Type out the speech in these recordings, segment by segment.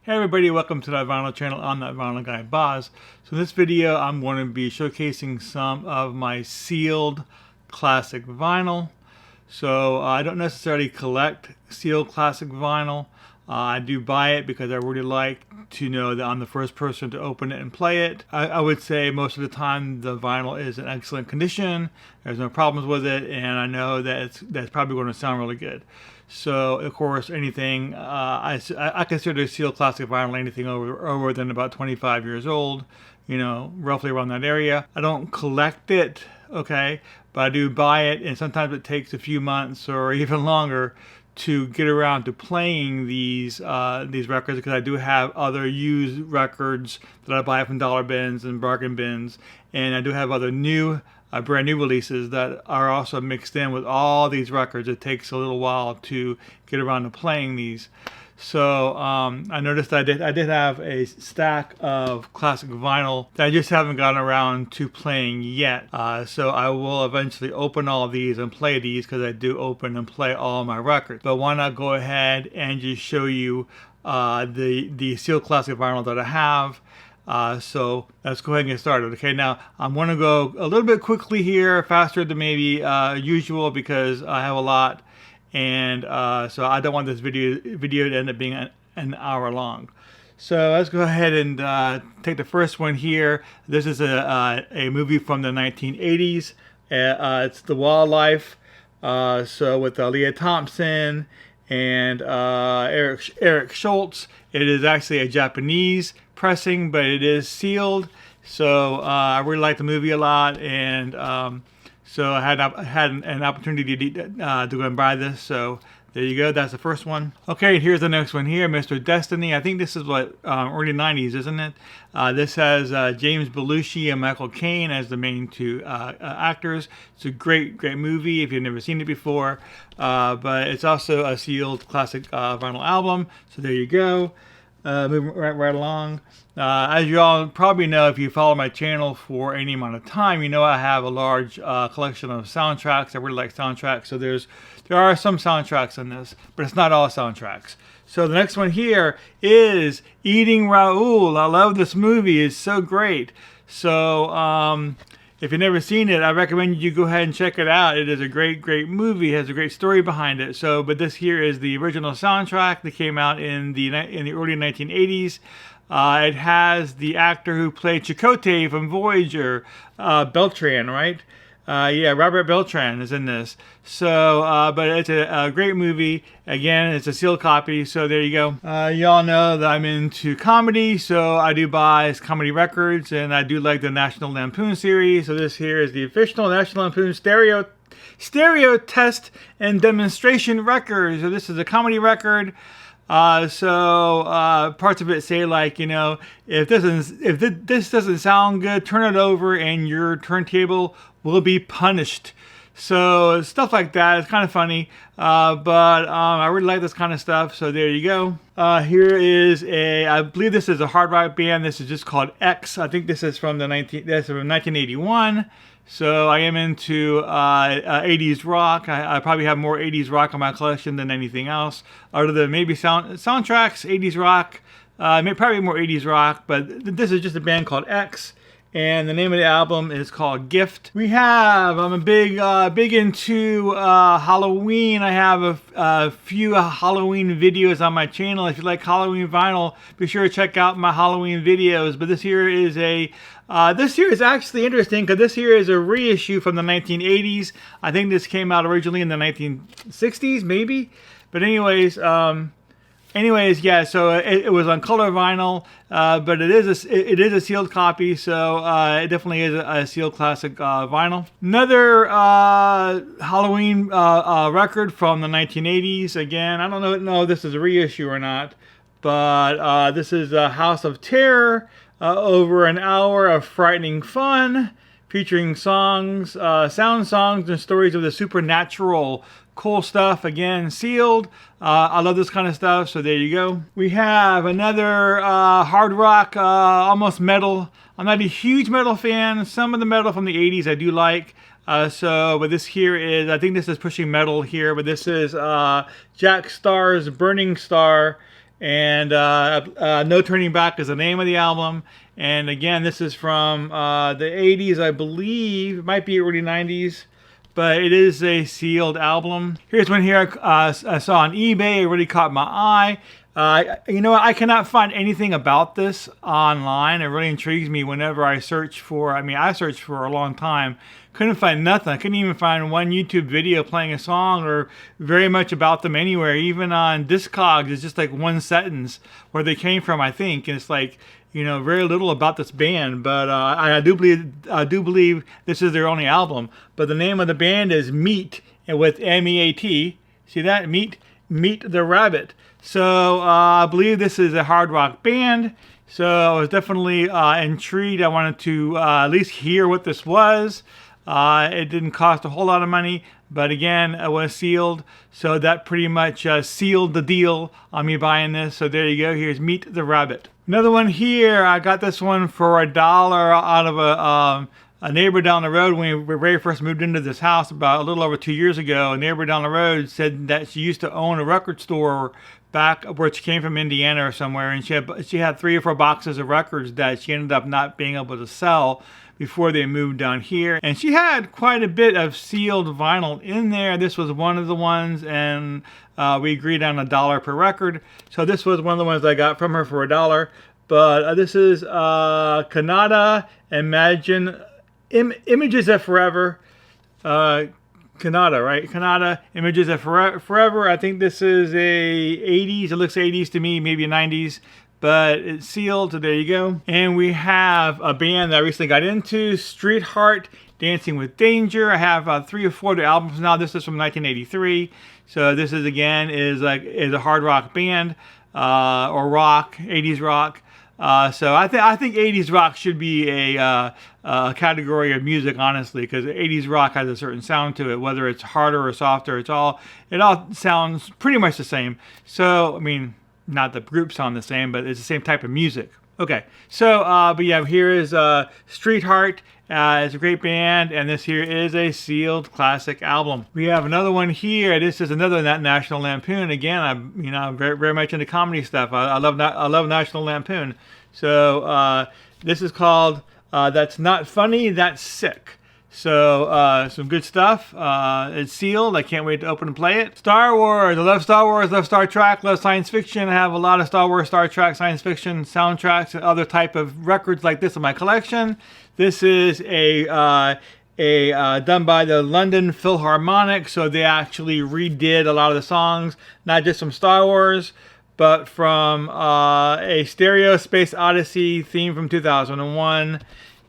Hey everybody, welcome to the Vinyl channel. I'm that Vinyl guy Boz. So in this video I'm going to be showcasing some of my sealed classic vinyl. So I don't necessarily collect sealed classic vinyl. I do buy it because I really like to know that I'm the first person to open it and play it. I would say most of the time the vinyl is in excellent condition. There's no problems with it, and I know that that's probably going to sound really good. So of course anything I consider sealed classic vinyl anything over than about 25 years old, you know, roughly around that area. I don't collect it, okay, but I do buy it, and sometimes it takes a few months or even longer to get around to playing these records, because I do have other used records that I buy from dollar bins and bargain bins, and I do have other brand new releases that are also mixed in with all these records. It takes a little while to get around to playing these. So I noticed I did have a stack of classic vinyl that I just haven't gotten around to playing yet. So I will eventually open all of these and play these, because I do open and play all my records. But why not go ahead and just show you the sealed classic vinyl that I have. So let's go ahead and get started. Okay, now I'm going to go a little bit quickly here, faster than maybe usual, because I have a lot, and so I don't want this video to end up being an hour long. So let's go ahead and take the first one here. This is a movie from the 1980s. It's The Wildlife. So with Lea Thompson and Eric Schultz. It is actually a Japanese pressing, but it is sealed. So I really like the movie a lot, and so I had an opportunity to go and buy this. So there you go. That's the first one. Okay, here's the next one here, Mr. Destiny. I think this is what early 90s, isn't it? This has James Belushi and Michael Caine as the main two actors. It's a great movie if you've never seen it before. But it's also a sealed classic vinyl album. So there you go. Moving right along. As you all probably know, if you follow my channel for any amount of time, you know I have a large collection of soundtracks. I really like soundtracks. So there are some soundtracks in this, but it's not all soundtracks. So the next one here is Eating Raoul. I love this movie. It's so great. So if you've never seen it, I recommend you go ahead and check it out. It is a great movie. It has a great story behind it. So, but this here is the original soundtrack that came out in the early 1980s. It has the actor who played Chakotay from Voyager, Beltran, right? Yeah, Robert Beltran is in this. So, but it's a great movie. Again, it's a sealed copy, so there you go. Y'all know that I'm into comedy, so I do buy comedy records, and I do like the National Lampoon series. So this here is the official National Lampoon stereo test and demonstration record. So this is a comedy record. So parts of it say, like, you know, if this doesn't sound good, turn it over and your turntable will be punished. So stuff like that. It's kind of funny, but I really like this kind of stuff. So there you go. Here is I believe this is a hard rock band. This is just called X. I think this is from from 1981. So I am into 80s rock. I probably have more 80s rock in my collection than anything else, other than maybe soundtracks, 80s rock, probably more 80s rock, but this is just a band called X, and the name of the album is called Gift. I'm a big into Halloween. I have a few Halloween videos on my channel. If you like Halloween vinyl, be sure to check out my Halloween videos. But this here is actually interesting, because this here is a reissue from the 1980s. I think this came out originally in the 1960s, maybe. But anyways, yeah. So it was on color vinyl, but it is a sealed copy. So it definitely is a sealed classic vinyl. Another Halloween record from the 1980s. Again, I don't know if this is a reissue or not, but this is House of Terror. Over an hour of frightening fun, featuring songs, sound songs, and stories of the supernatural. Cool stuff. Again, sealed. I love this kind of stuff, so there you go. We have another hard rock, almost metal. I'm not a huge metal fan. Some of the metal from the 80s I do like. But this here is, I think this is pushing metal here, but this is Jack Starr's Burning Star. And No Turning Back is the name of the album. And again, this is from the 80s, I believe. It might be early 90s, but it is a sealed album. Here's one here I saw on eBay. It really caught my eye. You know, I cannot find anything about this online. It really intrigues me whenever I search for, I searched for a long time. Couldn't find nothing. I couldn't even find one YouTube video playing a song or very much about them anywhere. Even on Discogs, it's just like one sentence where they came from, I think. And it's like, you know, very little about this band. But I do believe this is their only album. But the name of the band is Meat, with M-E-A-T. See that? Meat the Rabbit. So I believe this is a hard rock band. So I was definitely intrigued. I wanted to at least hear what this was. It didn't cost a whole lot of money, but again, it was sealed. So that pretty much sealed the deal on me buying this. So there you go. Here's Meat the Rabbit. Another one here. I got this one for $1 out of a neighbor down the road. When we very first moved into this house about a little over 2 years ago, a neighbor down the road said that she used to own a record store back where she came from, Indiana or somewhere, and she had 3 or 4 boxes of records that she ended up not being able to sell before they moved down here. And she had quite a bit of sealed vinyl in there. This was one of the ones, and we agreed on $1 per record. So this was one of the ones I got from her for $1. But this is Kanada, Imagine Images of Forever. Kanada, right? Kanada, Images of Forever. I think this is a 80s. It looks 80s to me, maybe a 90s. But it's sealed, so there you go. And we have a band that I recently got into, Street Heart, Dancing with Danger. I have 3 or 4 of their albums now. This is from 1983. So this is, again, is a hard rock band, or rock, 80s rock. So I think 80s rock should be a category of music, honestly, because 80s rock has a certain sound to it, whether it's harder or softer. It all sounds pretty much the same. So, I mean, not the groups sound the same, but it's the same type of music. Okay, so, but yeah, here is Street Heart. It's a great band, and this here is a sealed classic album. We have another one here. This is another National Lampoon. Again, I'm very, very much into comedy stuff. I love National Lampoon. So this is called That's Not Funny, That's Sick. So some good stuff. It's sealed. I can't wait to open and play it. Star Wars. I love Star Wars. Love Star Trek. Love science fiction. I have a lot of Star Wars, Star Trek, science fiction soundtracks and other type of records like this in my collection. This is a done by the London Philharmonic. So they actually redid a lot of the songs, not just from Star Wars, but from a Stereo Space Odyssey theme from 2001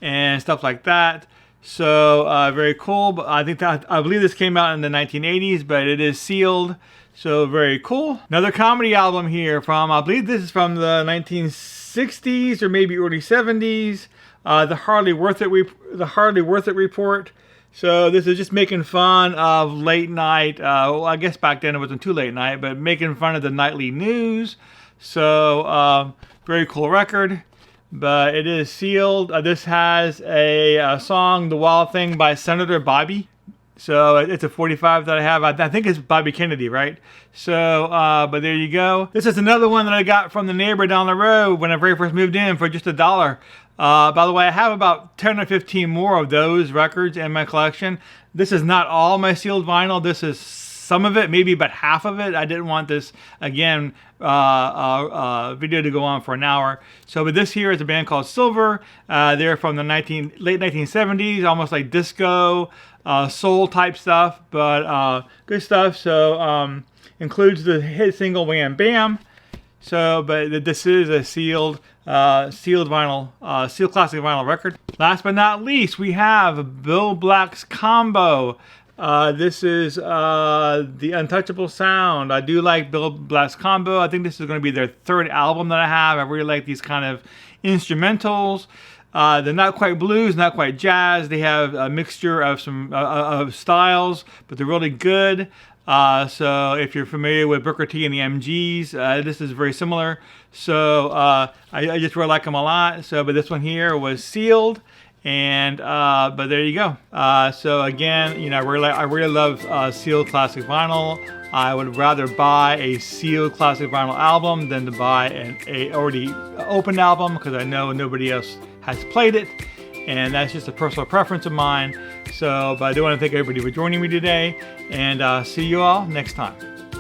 and stuff like that. So very cool. But I believe this came out in the 1980s, but it is sealed. So very cool. Another comedy album here from, I believe this is from the 1960s or maybe early 70s. The Hardly Worth It Report. So this is just making fun of late night. Well, I guess back then it wasn't too late night, but making fun of the nightly news. So very cool record. But it is sealed. This has a song, The Wild Thing by Senator Bobby. So it's a 45 that I have. I think it's Bobby Kennedy, right? So, but there you go. This is another one that I got from the neighbor down the road when I very first moved in for just $1. By the way, I have about 10 or 15 more of those records in my collection. This is not all my sealed vinyl. This is some of it, maybe about half of it. I didn't want this, again, video to go on for an hour. So, but this here is a band called Silver. They're from the late 1970s, almost like disco, soul type stuff, but good stuff. So, includes the hit single Wham Bam. So, but this is a sealed vinyl, sealed classic vinyl record. Last but not least, we have Bill Black's Combo. This is The Untouchable Sound. I do like Bill Black's Combo. I think this is going to be their 3rd album that I have. I really like these kind of instrumentals. They're not quite blues, not quite jazz. They have a mixture of some of styles, but they're really good. So if you're familiar with Booker T and the MGs, this is very similar. So I just really like them a lot. So, but this one here was sealed. And but there you go. So again, you know, I really love sealed classic vinyl. I would rather buy a sealed classic vinyl album than to buy a already opened album, because I know nobody else has played it, and that's just a personal preference of mine. So, but I do want to thank everybody for joining me today, and see you all next time.